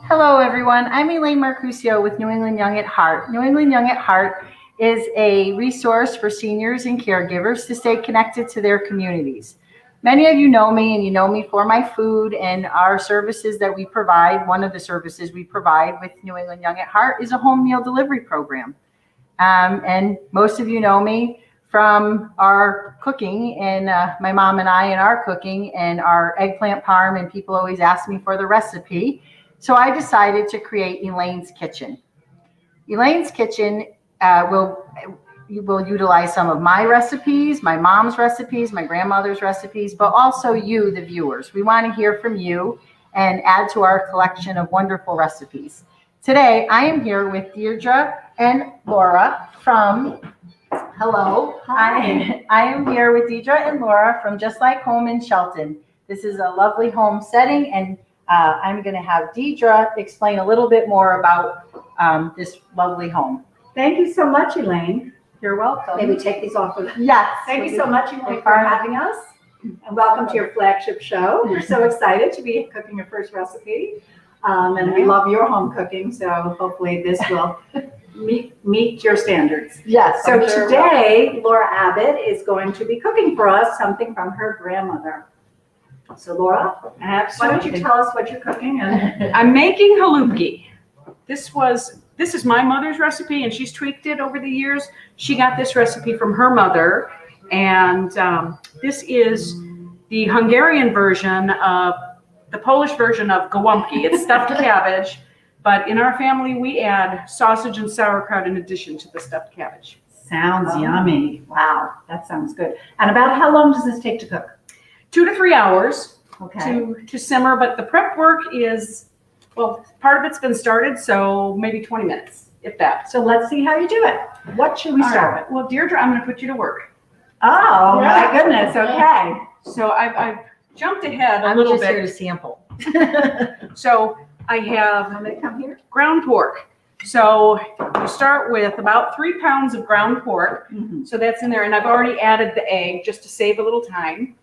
Hello, everyone. I'm Elaine Marcusio with New England Young at Heart. New England Young at Heart is a resource for seniors and caregivers to stay connected to their communities. Many of you know me, and you know me for my food and our services that we provide. One of the services we provide with New England Young at Heart is a home meal delivery program. And most of you know me from our cooking, and my mom and I in our cooking and our eggplant parm, and people always ask me for the recipe. So I decided to create Elaine's Kitchen. Elaine's Kitchen will utilize some of my recipes, my mom's recipes, my grandmother's recipes, but also you, the viewers. We want to hear from you and add to our collection of wonderful recipes. Today, I am here with Deirdre and Laura from, hello. Hi. I am here with Deirdre and Laura from Just Like Home in Shelton. This is a lovely home setting, and I'm going to have Deirdre explain a little bit more about this lovely home. Thank you so much, Elaine. You're welcome. May we take these off of? Yes. Thank you so much, Elaine, for having us. And welcome to your flagship show. We're so excited to be cooking your first recipe. And we love your home cooking, so hopefully this will meet your standards. Yes. So today, Laura Abbott is going to be cooking for us something from her grandmother. So Laura, why don't you tell us what you're cooking? And I'm making haluki. This is my mother's recipe, and she's tweaked it over the years. She got this recipe from her mother, and this is the Hungarian version of the Polish version of gołąbki. It's stuffed cabbage, but in our family we add sausage and sauerkraut in addition to the stuffed cabbage. Sounds yummy. Wow, that sounds good. And about how long does this take to cook? 2 to 3 hours Okay. to simmer, but the prep work is, well, part of it's been started, so maybe 20 minutes, if that. So let's see how you do it. What should we start with? Well, Deirdre, I'm going to put you to work. Oh, my goodness. Okay. So I've jumped ahead a I'm little just bit. here to sample. So I have Want me to come here? ground pork. So you start with about 3 pounds of ground pork. Mm-hmm. So that's in there, and I've already added the egg just to save a little time.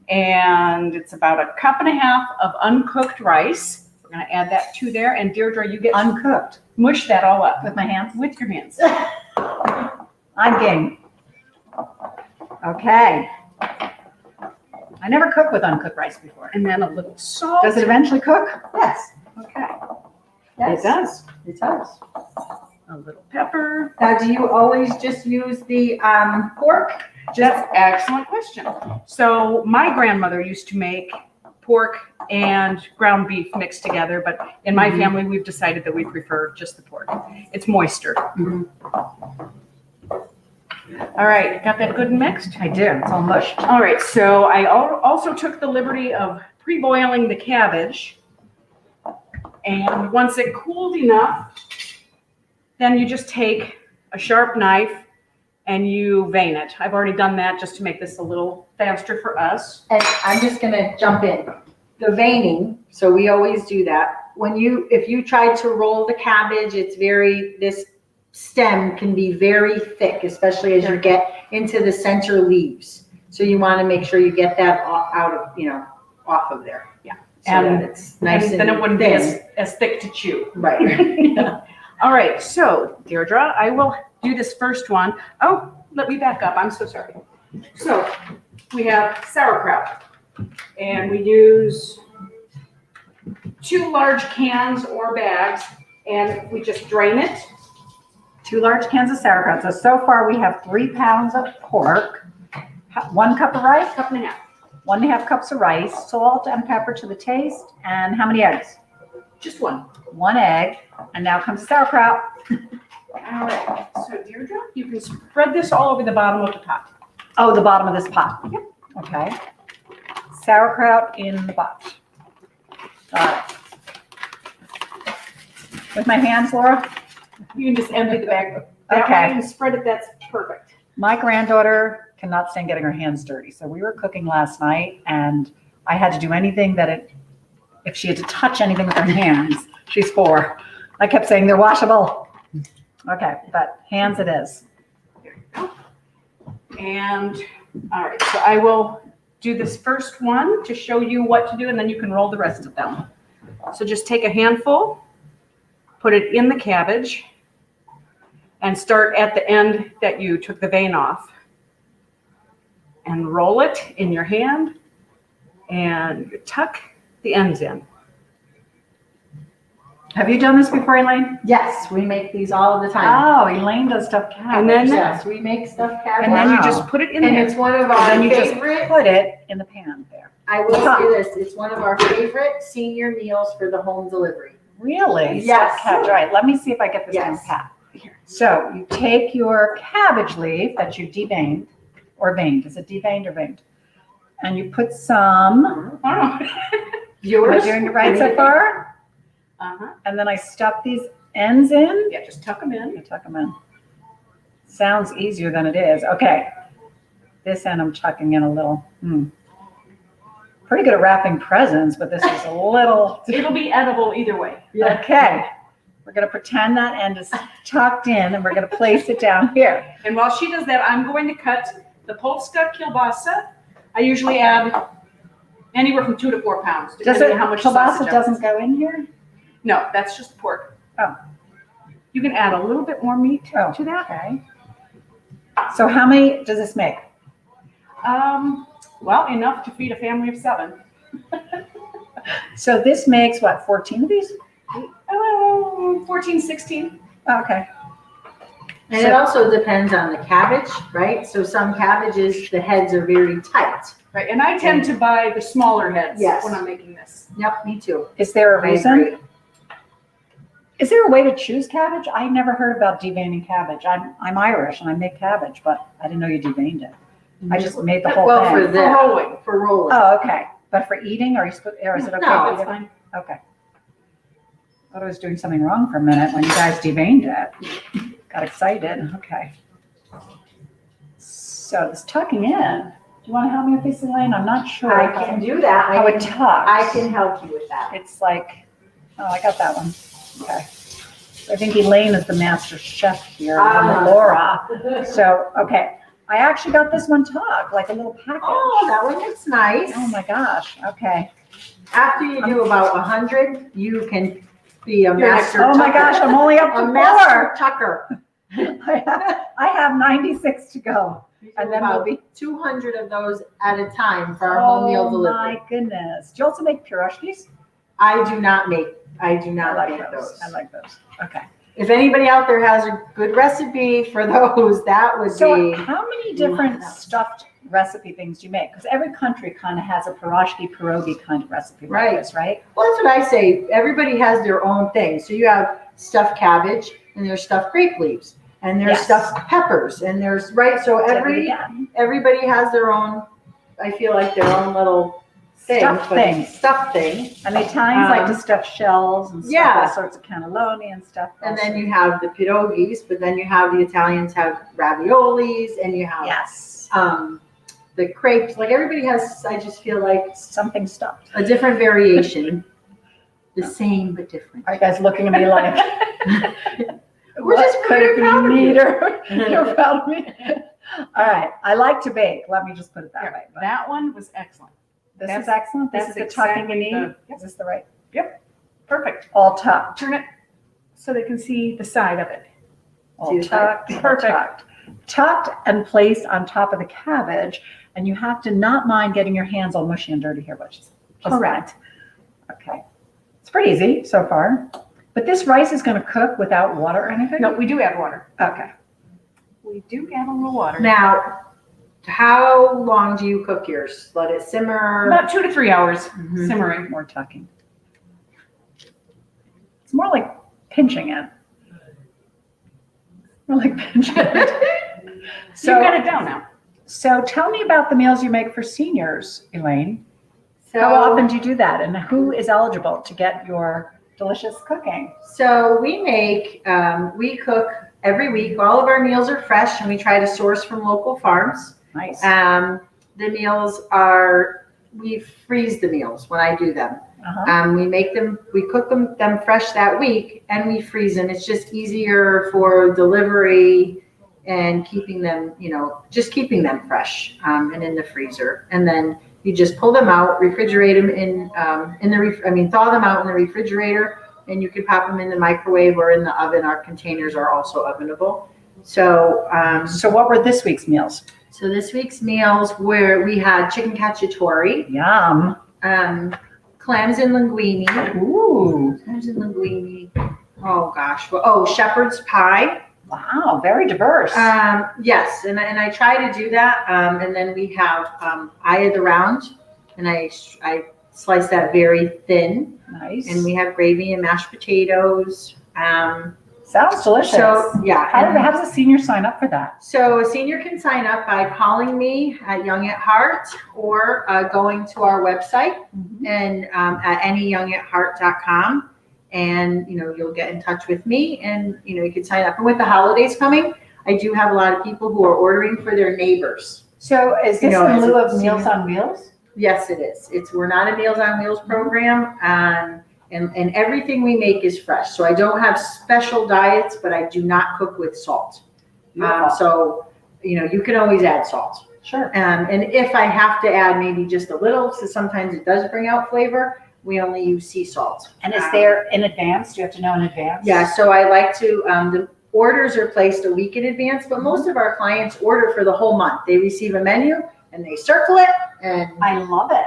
And it's about 1.5 cups of uncooked rice. We're going to add that to there. And Deirdre, you get Uncooked. mush that all up With my hands? with your hands. I'm game. Okay. I never cooked with uncooked rice before. And then a little salt. Does it eventually cook? Yes. Okay. It does. It does. A little pepper. Now, do you always just use the pork? That's an excellent question. So my grandmother used to make pork and ground beef mixed together, but in my family, we've decided that we prefer just the pork. It's moister. All right, got that good and mixed? I do. It's all mushed. All right, so I also took the liberty of pre-boiling the cabbage. And once it cooled enough, then you just take a sharp knife and you vein it. I've already done that just to make this a little faster for us. And I'm just going to jump in. The veining, so we always do that. If you try to roll the cabbage, this stem can be very thick, especially as you get into the center leaves. So you want to make sure you get that off of there. Yeah. So And that it's nice and then it wouldn't thin. be as thick to chew. Right. All right, so Deirdre, I will do this first one. Oh, let me back up. I'm so sorry. So we have sauerkraut, and we use 2 large cans or bags, and we just drain it. 2 large cans of sauerkraut. So far we have 3 pounds of pork, 1 cup of rice, 1.5 cups. 1.5 cups of rice, salt and pepper to the taste, and how many eggs? Just 1. 1 egg, and now comes sauerkraut. All right, so Deirdre, you can spread this all over the bottom of the pot. Oh, the bottom of this pot. Yep. Okay. Sauerkraut in the pot. Got it. With my hands, Laura? You can just empty the bag that Okay. way and spread it. That's perfect. My granddaughter cannot stand getting her hands dirty. So we were cooking last night, and I had to do anything if she had to touch anything with her hands, she's 4. I kept saying they're washable. Okay, but hands it is. There you go. And all right, so I will do this first one to show you what to do, and then you can roll the rest of them. So just take a handful, put it in the cabbage, and start at the end that you took the vein off. And roll it in your hand, and tuck the ends in. Have you done this before, Elaine? Yes, we make these all the time. Oh, Elaine does stuffed cabbage. And then- Yes, we make stuffed cabbage. And then you Wow. just put it in And there. it's one of And our then you just favorite, put it in the pan there. I will say this, it's one of our favorite senior meals for the home delivery. Really? Yes. Stuffed cabbage. All right, let me see if I get this down Yes. pat. So you take your cabbage leaf that you deveined, or veined. Is it deveined or veined? And you put some, Oh. am I Yours? doing it right so far? Uh-huh. And then I stuff these ends in. Yeah, just tuck them in. I tuck them in. Sounds easier than it is. Okay. This end I'm tucking in a little. Pretty good at wrapping presents, but this is a little. It'll be edible either way. Yeah. Okay. We're going to pretend that end is tucked in and we're going to place it down here. And while she does that, I'm going to cut the Polska kielbasa. I usually add anywhere from 2 to 4 pounds, Does depending it, on how much kielbasa sausage. doesn't go in here? No, that's just pork. Oh. You can add a little bit more meat Oh, to that. okay. So how many does this make? Well, enough to feed a family of 7. So this makes what, 14 of these? 14, 16. Oh, okay. And it also depends on the cabbage, right? So some cabbages, the heads are very tight. Right, and I tend to buy the smaller heads Yes. when I'm making this. Yep, me too. Is there a I reason? agree. Is there a way to choose cabbage? I never heard about deveining cabbage. I'm Irish and I make cabbage, but I didn't know you deveined it. I just made the whole Well, thing. for For the, rolling. for rolling. Oh, okay. But for eating, or is it okay? No, to it's eat it? fine. Okay. Thought I was doing something wrong for a minute when you guys deveined it. Got excited. Okay. So this tucking in. Do you want to help me with this, Elaine? I'm not sure I can do that. how it I tucks. can help you with that. It's like, oh, I got that one. Okay. I think Elaine is the master chef here, and Laura. So, okay. I actually got this one tucked, like a little package. Oh, that one looks nice. Oh my gosh. Okay. After you do about 100, you can be a You're master Oh my gosh, tucker. I'm only up A to master 4. tucker. I have 96 to go. And then we'll about be 200 of those at a time for our home meal Oh delivery. my goodness. Do you also make pierogies? I do not make I make like those. I like those. Okay. If anybody out there has a good recipe for those, that would So be. how many different Wow. stuffed recipe things do you make? Because every country kind of has a pierogi kind of recipe like Right. this, right? Well, that's what I say. Everybody has their own thing. So you have stuffed cabbage, and there's stuffed grape leaves, and there's Yes. stuffed peppers, and there's right. So Yeah. everybody has their own. I feel like their own little thing, Stuffed but thing. Stuffed thing. And the Italians like to stuff shells and stuff, Yeah. all sorts of cannelloni and stuff. And also. then you have the pierogies, but then you have the Italians have raviolis, and you have Yes. the crepes. Like everybody has. I just feel like Something stuffed. a different variation. The same but different. Are you guys looking at me like? We're just could very it be proud of you. neater? You're proud of me. All right. I like to bake. Let me just put it that way. But That one was excellent. this that's- is excellent. This is that's the tucking exactly you need. the- Is this the right? Perfect. All tucked. Turn it so they can see the side of it. All See the tucked. all Perfect. Tucked. Tucked and placed on top of the cabbage. And you have to not mind getting your hands all mushy and dirty here, which is just Correct. fine. Okay. It's pretty easy so far. But this rice is going to cook without water or anything? No, we do add water. Okay. We do add a little water. Now, how long do you cook yours? Let it simmer. About 2 to 3 hours Mhm. simmering. More tucking. It's more like pinching it. More like pinching it. So you've got it down now. So tell me about the meals you make for seniors, Elaine. So, How often do you do that? And who is eligible to get your delicious cooking? So we cook every week. All of our meals are fresh, and we try to source from local farms. Nice. The meals we freeze the meals when I do them. Uh-huh. We cook them fresh that week, and we freeze them. It's just easier for delivery and keeping them, just keeping them fresh and in the freezer. And then You just pull them out, refrigerate them thaw them out in the refrigerator, and you can pop them in the microwave or in the oven. Our containers are also ovenable. So, So what were this week's meals? so this week's meals where we had chicken cacciatore, Yum. clams and linguine. Ooh. Clams and linguine. Oh gosh. Oh, shepherd's pie. Wow, very diverse. Yes, and I try to do that. And then we have eye of the round, and I slice that very thin. Nice. And we have gravy and mashed potatoes. Sounds delicious. So yeah. How does a senior sign up for that? So a senior can sign up by calling me at Young at Heart or going to our website and at anyyoungatheart.com. And, you'll get in touch with me and, you can sign up. And with the holidays coming, I do have a lot of people who are ordering for their neighbors. So is this in lieu of Meals on Wheels? Yes, it is. We're not a Meals on Wheels program. And everything we make is fresh. So I don't have special diets, but I do not cook with salt. So, you can always add salt. Sure. And if I have to add maybe just a little, so sometimes it does bring out flavor, we only use sea salt. And is there in advance? Do you have to know in advance? Yeah, so I like to, the orders are placed a week in advance, but most of our clients order for the whole month. They receive a menu and they circle it, and I love it.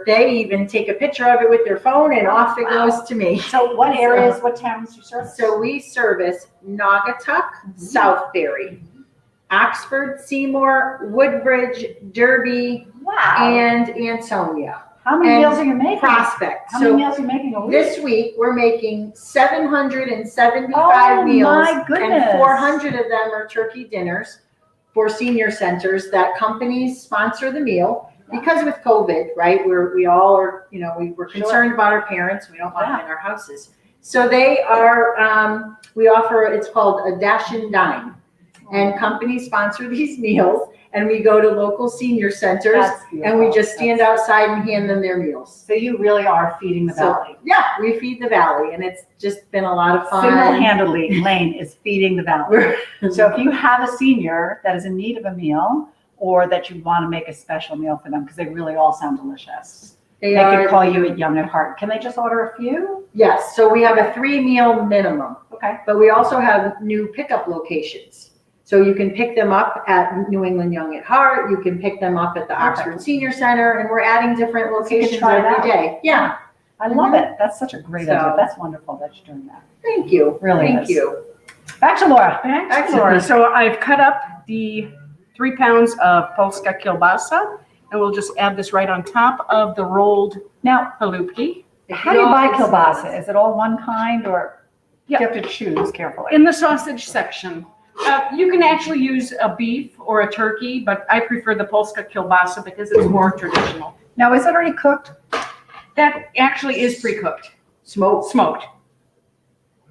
they even take a picture of it with their phone, and off it goes to me. So what areas, what towns do you service? So we service Naugatuck, Southbury, Oxford, Seymour, Woodbridge, Derby, Wow. and Ansonia. How many and meals are you making? Prospect. How many meals are you making a week? This week we're making 775 Oh, meals, my goodness. and 400 of them are turkey dinners for senior centers that companies sponsor the meal. Because with COVID, right, we all are, we're concerned about our parents. We don't want them in our houses. So they are, we offer, it's called a dash and dine. And companies sponsor these meals, and we go to local senior centers, and we just stand outside and hand them their meals. So you really are feeding the valley. Yeah, we feed the valley, and it's just been a lot of fun. Single-handedly, Elaine is feeding the valley. So if you have a senior that is in need of a meal, or that you want to make a special meal for them, because they really all sound delicious, they could call you at Young at Heart. Can they just order a few? Yes, so we have a 3-meal minimum. Okay. But we also have new pickup locations. So you can pick them up at New England Young at Heart. You can pick them up at the Oxford Senior Center, and we're adding different locations every day. Yeah. I love it. That's such a great idea. That's wonderful that you're doing that. Thank you. Really Thank is. you. Back to Laura. Thanks, Laura. So I've cut up the 3 pounds of Polska kielbasa, and we'll just add this right on top of the rolled Now, halupki. how do you buy kielbasa? Is it all one kind, or you have to choose carefully? In the sausage section, you can actually use a beef or a turkey, but I prefer the Polska kielbasa because it's more traditional. Now, is it already cooked? That actually is pre-cooked, smoked.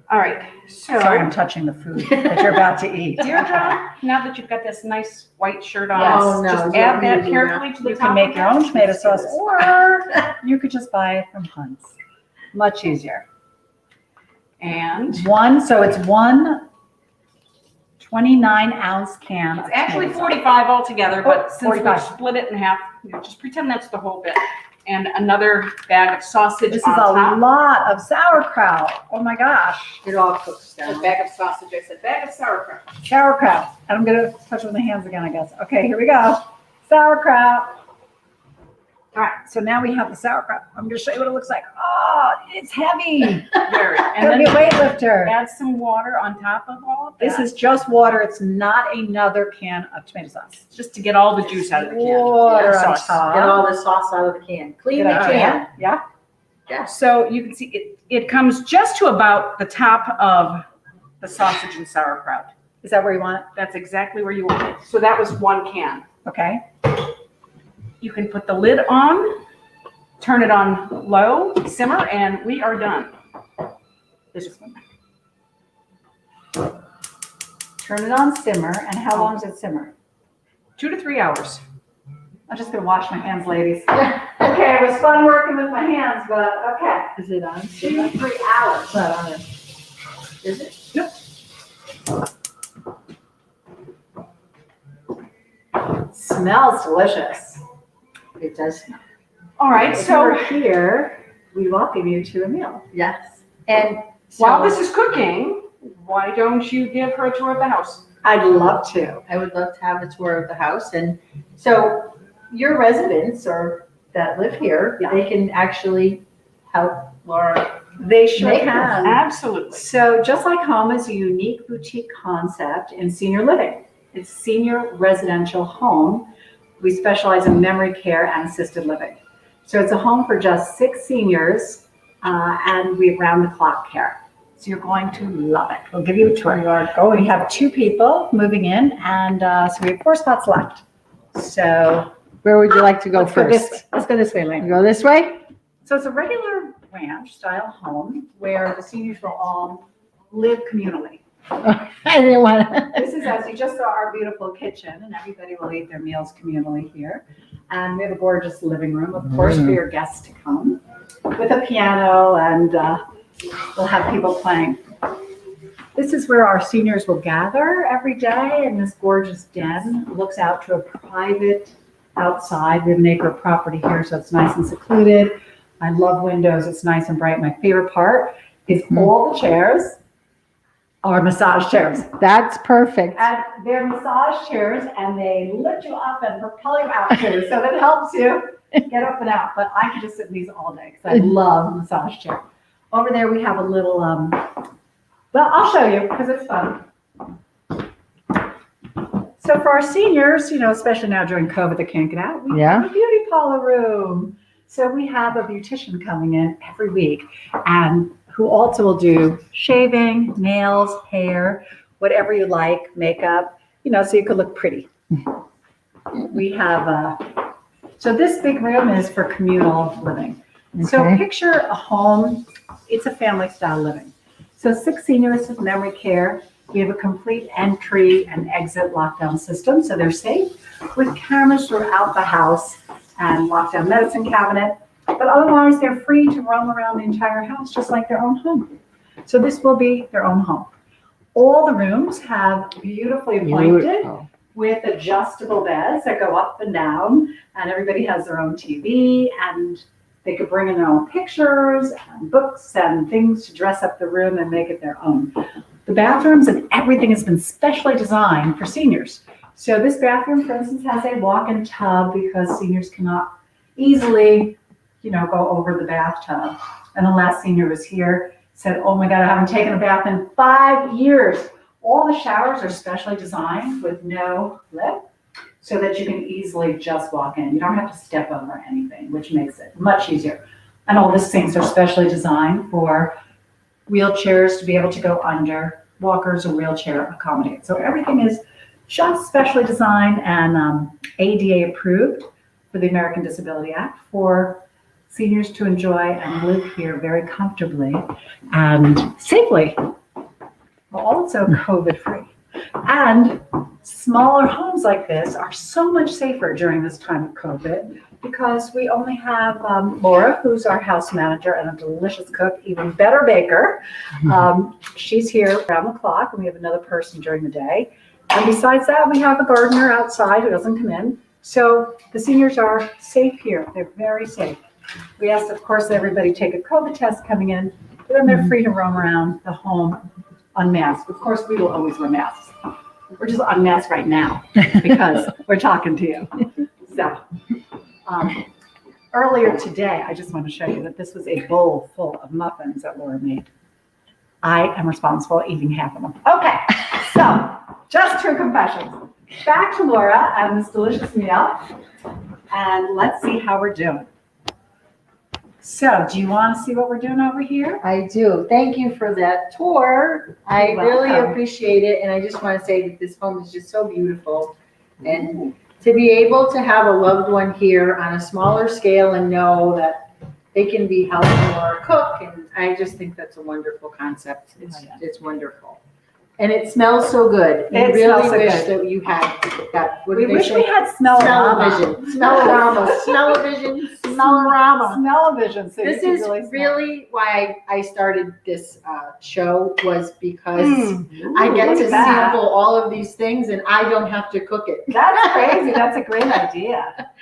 All right, so. Sorry, I'm touching the food that you're about to eat. Deirdre, now that you've got this nice white shirt on, Yes. Oh, no, just you add want me that to do carefully to the You top. can make your own tomato sauce, Yes. or you could just buy it from Hunt's. Much easier. And So it's one 29-ounce can. it's actually 45 altogether, but since we 45. split it in half, just pretend that's the whole bit. And another bag of sausage This is on a top. lot of sauerkraut. Oh my gosh. It all cooks A down. bag of sausage, I said bag of sauerkraut. Sauerkraut. And I'm going to touch it with my hands again, I guess. Okay, here we go. Sauerkraut. All right, so now we have the sauerkraut. I'm going to show you what it looks like. Oh, it's heavy. Very. And Gotta be a then weightlifter. add some water on top of all of that. This is just water. It's not another can of tomato sauce. just to get all the juice out of the can. Water Yeah, on sauce. top. Get all the sauce out of the can. Clean the can. Yeah. So you can see it comes just to about the top of the sausage and sauerkraut. Is that where you want it? That's exactly where you want it. So that was 1 can. Okay. You can put the lid on, turn it on low, simmer, and we are done. This one. Turn it on simmer. And how long does it simmer? 2 to 3 hours. I'm just going to wash my hands, ladies. Okay, it was fun working with my hands, but okay. Is it on? 2 to 3 hours. It's not on it. Is it? Smells delicious. It does smell. All right, If so you're here, we welcome you to a meal. Yes. And while so this is cooking, why don't you give her a tour of the house? I'd love to. I would love to have a tour of the house. And so your residents or that live here, Yeah. they can actually help Laura. They sure Make can. Absolutely. So Just Like Home is a unique boutique concept in senior living. It's senior residential home. We specialize in memory care and assisted living. So it's a home for just 6 seniors, and we have round-the-clock care. So you're going to love it. We'll give you a tour. You are going. We have 2 people moving in, and so we have 4 spots left. So Where would you like to go let's go this way. first? Let's go this way, You Elaine. go this way? So it's a regular ranch-style home where the seniors will all live communally. I didn't want to. This is, as you just saw, our beautiful kitchen, and everybody will eat their meals communally here. And we have a gorgeous living room, of course, for your guests to come, with a piano, and we'll have people playing. This is where our seniors will gather every day in this gorgeous den. It looks out to a private outside. We have an acre of property here, so it's nice and secluded. I love windows. It's nice and bright. My favorite part is all the chairs are massage chairs. That's perfect. And they're massage chairs, and they lift you up and propel you out too. So that helps you get up and out. But I could just sit in these all day because I love a massage chair. Over there we have a little, well, I'll show you because it's fun. So for our seniors, you know, especially now during COVID, they can't get out, we have a beauty parlor room. So we have a beautician coming in every week, and who also will do shaving, nails, hair, whatever you like, makeup, you know, so you could look pretty. We have, so this big room is for communal living. So Okay. picture a home, it's a family style living. So 6 seniors with memory care. We have a complete entry and exit lockdown system, so they're safe, with cameras throughout the house and lockdown medicine cabinet. But otherwise, they're free to roam around the entire house just like their own home. So this will be their own home. All the rooms have beautifully appointed Beautiful. with adjustable beds that go up and down, and everybody has their own TV, and they could bring in their own pictures and books and things to dress up the room and make it their own. The bathrooms and everything has been specially designed for seniors. So this bathroom, for instance, has a walk-in tub because seniors cannot easily, you know, go over the bathtub. And the last senior was here, said, oh my God, I haven't taken a bath in 5 years. All the showers are specially designed with no lip so that you can easily just walk in. You don't have to step over anything, which makes it much easier. And all the sinks are specially designed for wheelchairs to be able to go under, walkers or wheelchair accommodate. So everything is just specially designed and ADA approved for the American Disability Act for seniors to enjoy and live here very comfortably and safely, but also COVID free. And smaller homes like this are so much safer during this time of COVID because we only have Laura, who's our house manager and a delicious cook, even better baker. She's here around the clock, and we have another person during the day. And besides that, we have a gardener outside who doesn't come in. So the seniors are safe here. They're very safe. We asked, of course, that everybody take a COVID test coming in, but then they're free to roam around the home unmasked. Of course, we will always wear masks. We're just unmasked right now because we're talking to you. So earlier today, I just want to show you that this was a bowl full of muffins that Laura made. I am responsible for eating half of them. Okay, so just 2 confessions. Back to Laura and this delicious meal, and let's see how we're doing. So, do you want to see what we're doing over here? I do. Thank you for that tour. I You're really welcome. appreciate it. And I just want to say that this home is just so beautiful. And to be able to have a loved one here on a smaller scale and know that they can be helping or cook, and I just think that's a wonderful concept. It's wonderful. And it smells so good. I It really smells so wish good. that you had that. What We do they wish say? we had smell-o-rama. Smell-o-rama. Smell-o-vision. Smell-o-rama. Smell-o-vision. So This you is can really smell. really why I started this show, was because I Ooh, get look to at that. sample all of these things and I don't have to cook it. That's crazy. That's a great idea.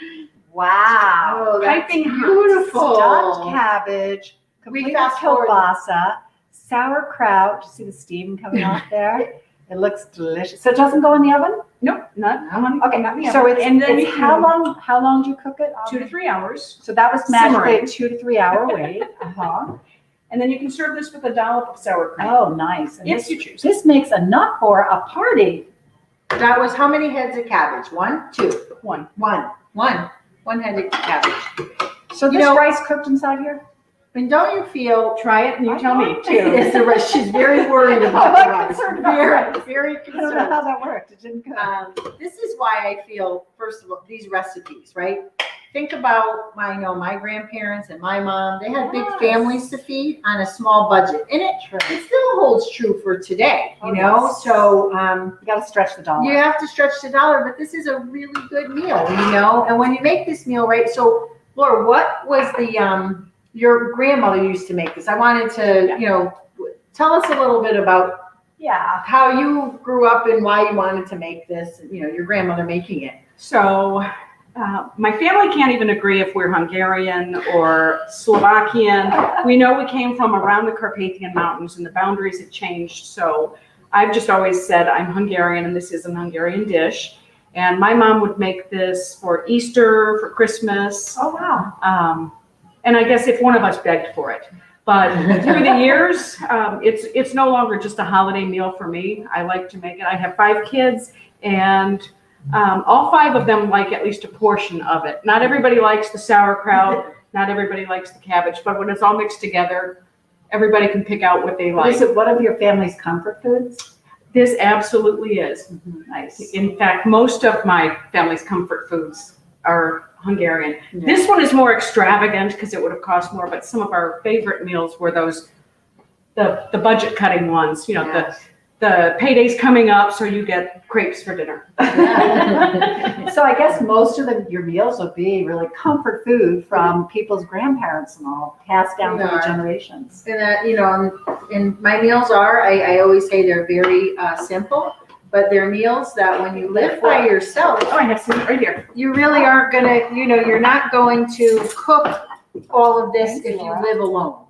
Wow. Oh, that's Piping hot. beautiful. Stuffed cabbage, complete fast forward. kielbasa, sauerkraut. You see the steam coming off there? It looks delicious. So it doesn't go in the oven? Nope, not Okay, not in the so oven. it's, and then it's you how long do you cook it? 2 to 3 hours. So that was magically a Simmering. 2 to 3 hour wait. Uh-huh. And then you can serve this with a dollop of sour cream. Oh, nice. And If you choose. this makes enough for a party. That was how many heads of cabbage? 1, 2, One. 1 head of cabbage. So You this know- rice cooked inside here? And don't you feel? Try it and you I tell me want too. Yes, the rice. She's very worried about I'm the rice. concerned about Very, rice. very I don't know concerned. how that worked. It didn't cook. This is why I feel, first of all, these recipes, right? Think about my grandparents and my mom. They had big Yes. families to feed on a small budget, and it still holds true for today. Oh, You know, yes. so You got to stretch the dollar. you have to stretch the dollar, but this is a really good meal. You know, and when you make this meal, right? So, Laura, what was the your grandmother used to make this? I wanted to, you know, tell us a little bit about Yeah. how you grew up and why you wanted to make this, you know, your grandmother making it. So my family can't even agree if we're Hungarian or Slovakian. We know we came from around the Carpathian Mountains and the boundaries have changed. So I've just always said I'm Hungarian and this is an Hungarian dish. And my mom would make this for Easter, for Christmas. Oh, wow. And I guess if one of us begged for it. But through the years, it's no longer just a holiday meal for me. I like to make it. I have 5 kids, and all 5 of them like at least a portion of it. Not everybody likes the sauerkraut. Not everybody likes the cabbage. But when it's all mixed together, everybody can pick out what they like. Is it one of your family's comfort foods? This absolutely is. Nice. In fact, most of my family's comfort foods are Hungarian. Yeah. This one is more extravagant because it would have cost more, but some of our favorite meals were those, the budget cutting ones, you know, Yes. the payday's coming up, so you get crepes for dinner. So I guess most of your meals will be really comfort food from people's grandparents and all, passed down through the Yeah. generations. And you know, and my meals are, I always say they're very simple, but they're meals that when you live by yourself, Oh, I have some right here. you really aren't gonna, you know, you're not going to cook all of this Thanks, if you Laura. live alone.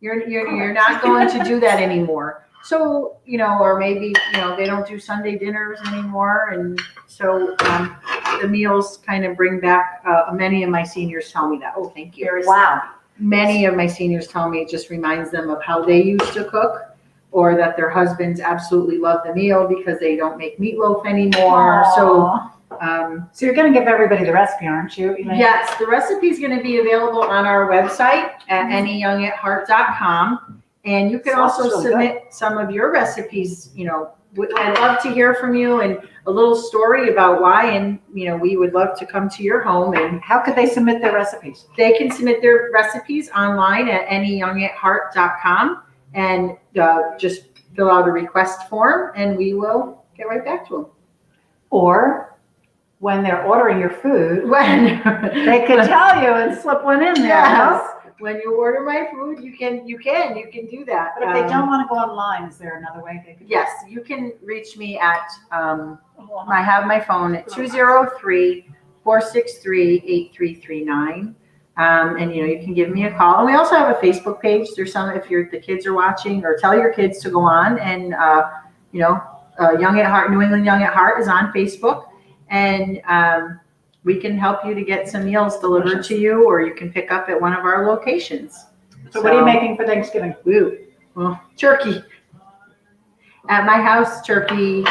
You're not going to do that anymore. So, you know, or maybe, you know, they don't do Sunday dinners anymore. And so the meals kind of bring back, many of my seniors tell me that. Oh, thank you. Wow. Many of my seniors tell me it just reminds them of how they used to cook, or that their husbands absolutely love the meal because they don't make meatloaf anymore. Aw. So, you're going to give everybody the recipe, aren't you, Elaine? yes, the recipe is going to be available on our website at anyyoungatheart.com. And you can Sounds also really submit some of your recipes. You know, I'd love to hear from you and a little story about why. And, you know, we would love to come to your home, and How could they submit their recipes? they can submit their recipes online at anyyoungatheart.com and just fill out a request form and we will get right back to them. Or when they're ordering your food, When they could tell you and slip one in there. Yes. no? When you order my food, you can do that. But if they don't want to go online, is there another way they could? Yes, you can reach me at, Oh, I have my phone at 203-463-8339. And, you know, you can give me a call. And we also have a Facebook page. There's some, if the kids are watching, or tell your kids to go on and, you know, Young at Heart, New England Young at Heart is on Facebook. And we can help you to get some meals delivered to you, or you can pick up at one of our locations. So what are you making for Thanksgiving? Ooh, well, turkey. At my house, turkey.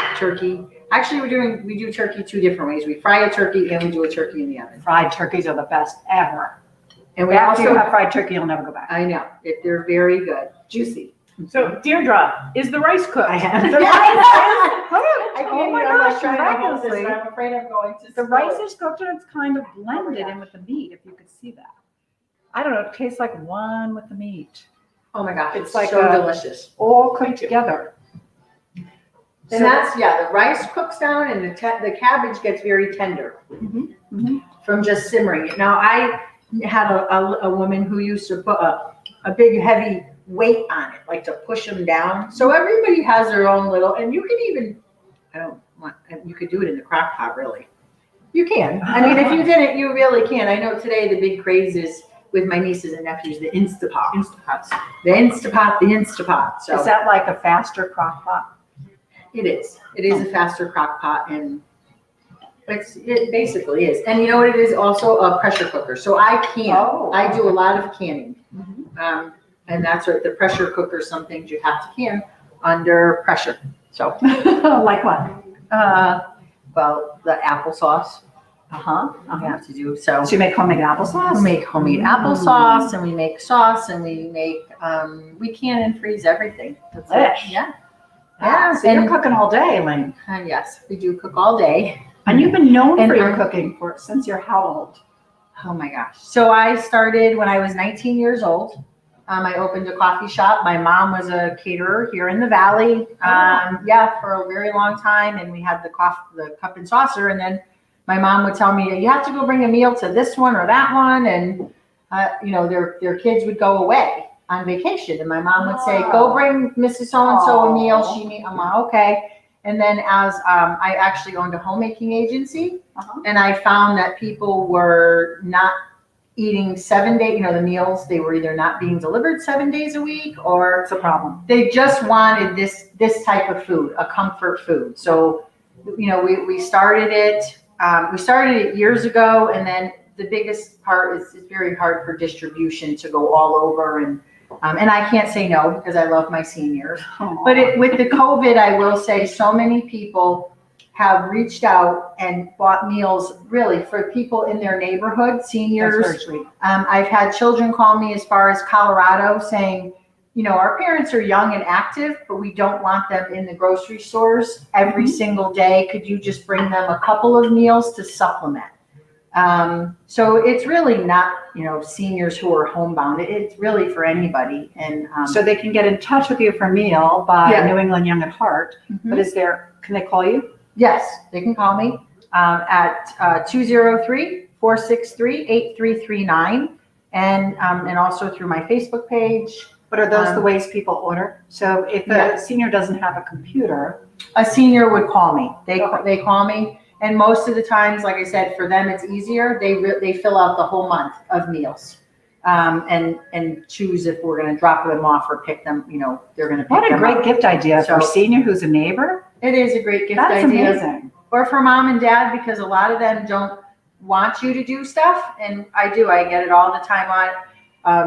Actually, we do turkey 2 different ways. We fry a turkey and we do a turkey in the oven. Fried turkeys are the best ever. And we After you also, have fried turkey, you'll never go back. I know, they're very good. Juicy. So Deirdre, is the rice cooked? I have. The Yes. I Oh my gosh, miraculously. I'm afraid I'm going to The spill rice it. is cooked and it's kind of blended in with the meat, if you could see that. I don't know, it tastes like one with the meat. Oh my gosh, It's it's like so a- delicious. All cooked together. And that's, the rice cooks down and the cabbage gets very tender from just simmering it. Now, I had a woman who used to put a big heavy weight on it, like to push them down. So everybody has their own little, and you can even, you could do it in the crock pot, really. You can. I mean, if you didn't, you really can. I know today the big craze is with my nieces and nephews, the Instapot. Instapots. The Instapot. So Is that like a faster crock pot? it is. It is a faster crock pot, and it basically is. And you know what it is? Also a pressure cooker. So I can. Oh. I do a lot of canning. Mhm. And that's what the pressure cooker, some things you have to can under pressure. So, Like what? well, the applesauce Uh-huh. I have to do. So So you make homemade applesauce? we make homemade applesauce, and we make sauce, and we make, we can and freeze everything. That's Delish. Yeah. Yeah, so you're and cooking all day, Elaine. yes, we do cook all day. And you've been known And for your I'm- cooking since you're how old? Oh my gosh. So I started when I was 19 years old. I opened a coffee shop. My mom was a caterer here in the valley. Yeah, for a very long time. And we had the cup and saucer. And then my mom would tell me, you have to go bring a meal to this one or that one. And, you know, their kids would go away on vacation. And my mom would say, go bring Mrs. So-and-so a meal. I'm like, okay. And then as I actually owned a homemaking agency, and I found that people were not eating 7 days, you know, the meals, they were either not being delivered 7 days a week, or It's a problem. they just wanted this type of food, a comfort food. So, you know, we started it. We started it years ago, and then the biggest part is it's very hard for distribution to go all over, and I can't say no because I love my seniors. But with the COVID, I will say so many people have reached out and bought meals really for people in their neighborhood, seniors. That's very sweet. I've had children call me as far as Colorado saying, you know, our parents are young and active, but we don't want them in the grocery stores every single day. Could you just bring them a couple of meals to supplement? So it's really not, you know, seniors who are homebound. It's really for anybody. And So they can get in touch with you for a meal by Yeah. New England Young at Heart. Mhm. But can they call you? Yes, they can call me at 203-463-8339, and also through my Facebook page. But are those the ways people order? So if Yeah. a senior doesn't have a computer, A senior would call me. They Okay. call me, and most of the times, like I said, for them it's easier. They fill out the whole month of meals, and choose if we're going to drop them off or pick them. You know, they're going to pick what a them great up. gift idea for a So- senior who's a neighbor. It is a great gift That's idea. amazing. Or for mom and dad, because a lot of them don't want you to do stuff, and I do. I get it all the time on.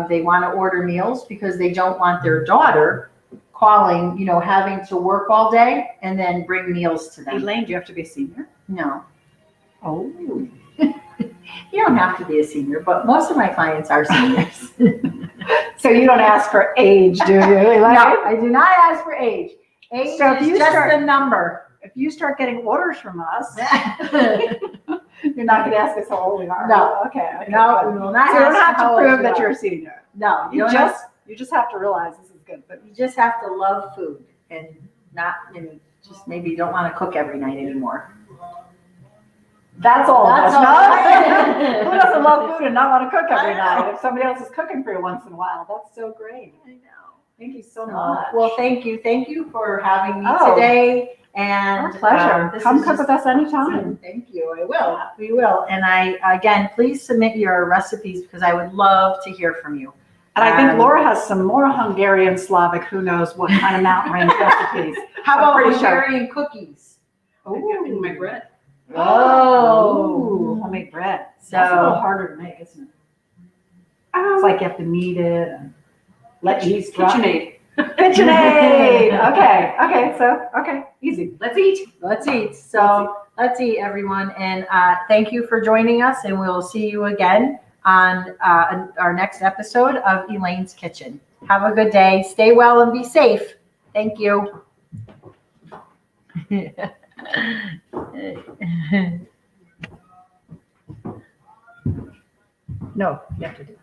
They want to order meals because they don't want their daughter calling, you know, having to work all day and then bring meals to them. Elaine, do you have to be a senior? No, Oh. you don't have to be a senior, but most of my clients are seniors. So you don't ask for age, do you? Elaine? No, I do not ask for age. Age So if is you just start- a number. If you start getting orders from us, you're not going to ask us how old we are. No. Okay. No, good. we will not So you don't ask have how to old prove you that are. you're a senior. No, You just have to realize this is good. But you just have to love food and just maybe don't want to cook every night anymore. that's all. That's That's all. not, who doesn't love food and not want to cook every I know. night? If somebody else is cooking for you once in a while, that's so great. I know. Thank you so much. Well, thank you. Thank you for having me Oh. today. And Our pleasure. this Come is cook just- with us anytime. Thank you. I will. We will. And again, please submit your recipes because I would love to hear from you. And I think Laura has some more Hungarian Slavic, who knows what kind of mountain range recipes. How I'm about pretty sure. Hungarian cookies? In my bread. Oh, homemade bread. So- That's a little harder to make, isn't it? It's like you have to knead it and let yeast dry. KitchenAid. KitchenAid. Okay, easy. Let's eat. Let's eat. So let's eat, everyone. And thank you for joining us. And we'll see you again on our next episode of Elaine's Kitchen. Have a good day. Stay well and be safe. Thank you. No, you have to do